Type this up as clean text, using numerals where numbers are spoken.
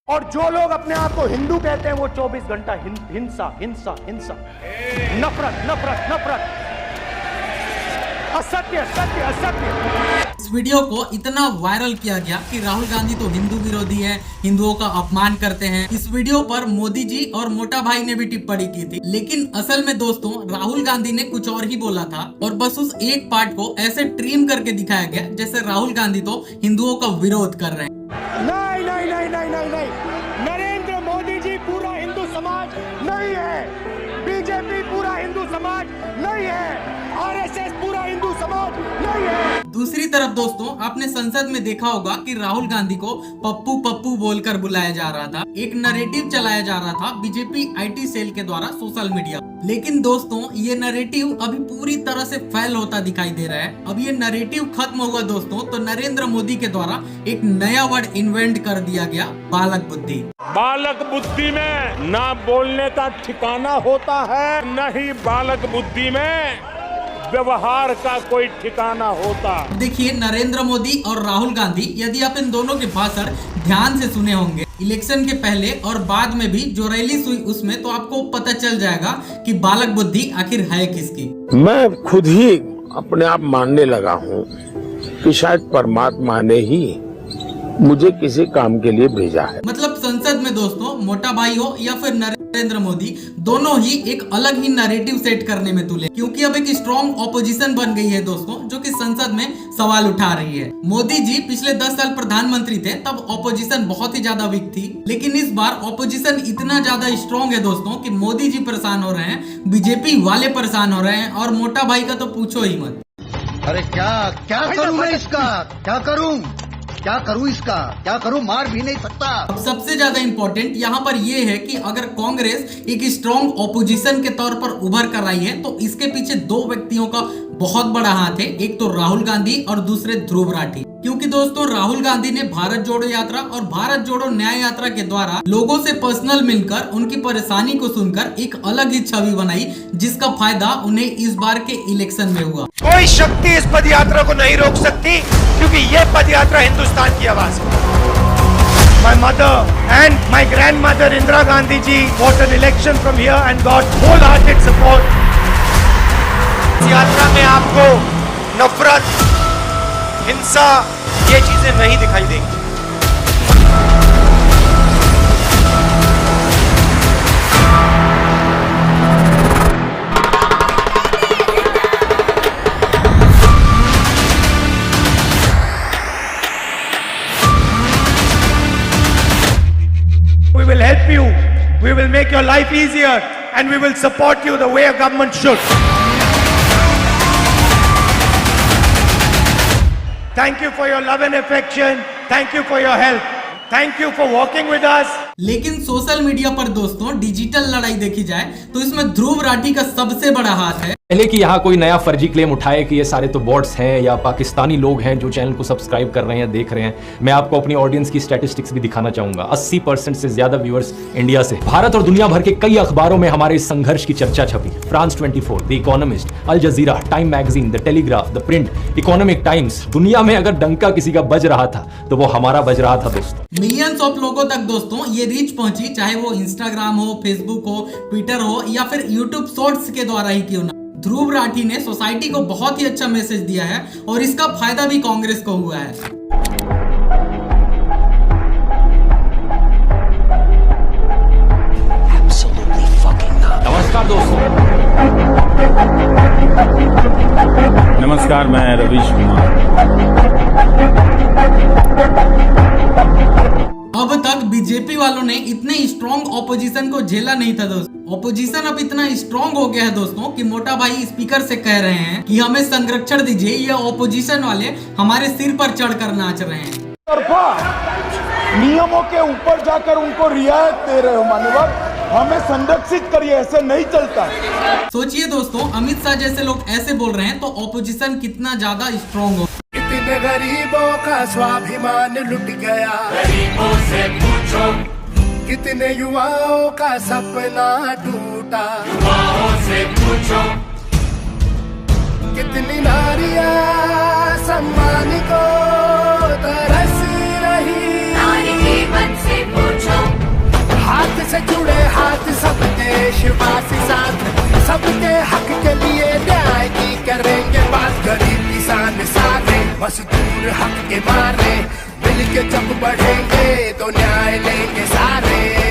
और जो लोग अपने आप को हिंदू कहते हैं वो 24 घंटा हिंसा हिंसा हिंसा, नफरत नफरत नफरत, असत्य सत्य असत्य। इस वीडियो को इतना वायरल किया गया कि राहुल गांधी तो हिंदू विरोधी है, हिंदुओं का अपमान करते हैं। इस वीडियो पर मोदी जी और मोटा भाई ने भी टिप्पणी की थी, लेकिन असल में दोस्तों राहुल गांधी ने कुछ और ही बोला था और बस उस एक पार्ट को ऐसे ट्रिम करके दिखाया गया जैसे राहुल गांधी तो हिंदुओं का विरोध कर रहे हैं। नहीं नहीं नहीं नहीं नहीं नहीं, नरेंद्र मोदी जी पूरा हिंदू समाज नहीं है, बीजेपी पूरा हिंदू समाज नहीं है, आरएसएस पूरा हिंदू समाज नहीं है। दूसरी तरफ दोस्तों आपने संसद में देखा होगा कि राहुल गांधी को पप्पू पप्पू बोलकर बुलाया जा रहा था। एक नैरेटिव चलाया जा रहा था बीजेपी आईटी सेल के द्वारा सोशल मीडिया। लेकिन दोस्तों ये नैरेटिव अभी पूरी तरह से फेल होता दिखाई दे रहा है। अब ये नैरेटिव खत्म हुआ दोस्तों तो नरेंद्र मोदी के द्वारा एक नया वर्ड इन्वेंट कर दिया गया, बालक बुद्धि। बालक बुद्धि में ना बोलने का ठिकाना होता है, न ही बालक बुद्धि में व्यवहार का कोई ठिकाना होता। देखिए नरेंद्र मोदी और राहुल गांधी, यदि आप इन दोनों के भाषण ध्यान से सुने होंगे इलेक्शन के पहले और बाद में भी जो रैली हुई उसमें, तो आपको पता चल जाएगा कि बालक बुद्धि आखिर है किसकी। मैं खुद ही अपने आप मानने लगा हूँ कि शायद परमात्मा ने ही मुझे किसी काम के लिए भेजा है। मतलब संसद में दोस्तों मोटा भाई हो या फिर नरेंद्र मोदी, दोनों ही एक अलग ही नैरेटिव सेट करने में तुले, क्योंकि अब एक स्ट्रॉन्ग ऑपोजिशन बन गई है दोस्तों जो कि संसद में सवाल उठा रही है। मोदी जी पिछले 10 साल प्रधानमंत्री थे, तब ऑपोजिशन बहुत ही ज्यादा वीक थी, लेकिन इस बार ऑपोजिशन इतना ज्यादा स्ट्रॉन्ग है दोस्तों कि मोदी जी परेशान हो रहे हैं, बीजेपी वाले परेशान हो रहे हैं और मोटा भाई का तो पूछो ही मत। अरे क्या करूं मैं इसका, क्या करूं इसका, क्या करूं, मार भी नहीं सकता। अब सबसे ज्यादा इंपॉर्टेंट यहाँ पर ये है कि अगर कांग्रेस एक स्ट्रॉन्ग ऑपोजिशन के तौर पर उभर कर आई है तो इसके पीछे दो व्यक्तियों का बहुत बड़ा हाथ है, एक तो राहुल गांधी और दूसरे ध्रुव राठी। क्योंकि दोस्तों राहुल गांधी ने भारत जोड़ो यात्रा और भारत जोड़ो न्याय यात्रा के द्वारा लोगों से पर्सनल मिलकर उनकी परेशानी को सुनकर एक अलग ही छवि बनाई, जिसका फायदा उन्हें इस बार के इलेक्शन में हुआ। कोई शक्ति इस पद यात्रा को नहीं रोक सकती, क्योंकि ये पद यात्रा हिंदुस्तान की आवाज है। My mother and my grandmother Indira Gandhi ji fought an election from here and got wholehearted support. इस यात्रा में आपको नफरत, हिंसा, ये चीजें नहीं दिखाई देंगी। We will help you, we will make your life easier, and we will support you the way a government should. Thank you for your love and affection, thank you for your help, thank you for walking with us. लेकिन social media पर दोस्तों digital लड़ाई देखी जाए तो इसमें ध्रुव राठी का सबसे बड़ा हाथ है। पहले कि यहाँ कोई नया फर्जी क्लेम उठाए कि ये सारे तो बॉट्स हैं या पाकिस्तानी लोग हैं जो चैनल को सब्सक्राइब कर रहे हैं, देख रहे हैं, मैं आपको अपनी ऑडियंस की स्टैटिस्टिक्स भी दिखाना चाहूंगा। 80% से ज्यादा व्यूअर्स इंडिया से। भारत और दुनिया भर के कई अखबारों में हमारे इस संघर्ष की चर्चा छपी। France 24, the Economist, Al Jazeera, Time magazine, the Telegraph, the Print, Economic Times. दुनिया में अगर डंका किसी का बज रहा था तो वो हमारा बज रहा था दोस्तों। मिलियंस ऑफ लोगों तक दोस्तों ये रीच पहुंची, चाहे वो इंस्टाग्राम हो, फेसबुक हो, ट्विटर हो या फिर यूट्यूब शॉर्ट्स के द्वारा ही क्यों ना। ध्रुव राठी ने सोसाइटी को बहुत ही अच्छा मैसेज दिया है और इसका फायदा भी कांग्रेस को हुआ है। नमस्कार दोस्तों। नमस्कार, मैं रवीश कुमार। अब तक बीजेपी वालों ने इतने स्ट्रॉन्ग ऑपोजिशन को झेला नहीं था दोस्तों। ऑपोजिशन अब इतना स्ट्रॉन्ग हो गया है दोस्तों कि मोटा भाई स्पीकर से कह रहे हैं कि हमें संरक्षण दीजिए, ये ऑपोजिशन वाले हमारे सिर पर चढ़कर नाच रहे हैं। नियमों के ऊपर जाकर उनको रियायत दे रहे हो मानवर, हमें संरक्षित करिए, ऐसे नहीं चलता। सोचिए दोस्तों अमित शाह जैसे लोग ऐसे बोल रहे हैं तो ऑपोजिशन कितना ज्यादा स्ट्रॉन्ग हो। इतने गरीबों का स्वाभिमान लुट गया, गरीबों से पूछो। कितने युवाओं का सपना टूटा, युवाओं से पूछो। कितनी नारियां सम्मान को तरस रही, नारी जीवन से पूछो। मजदूर हक के मारे, मिल के जब बढ़ेंगे तो न्याय लेंगे सारे।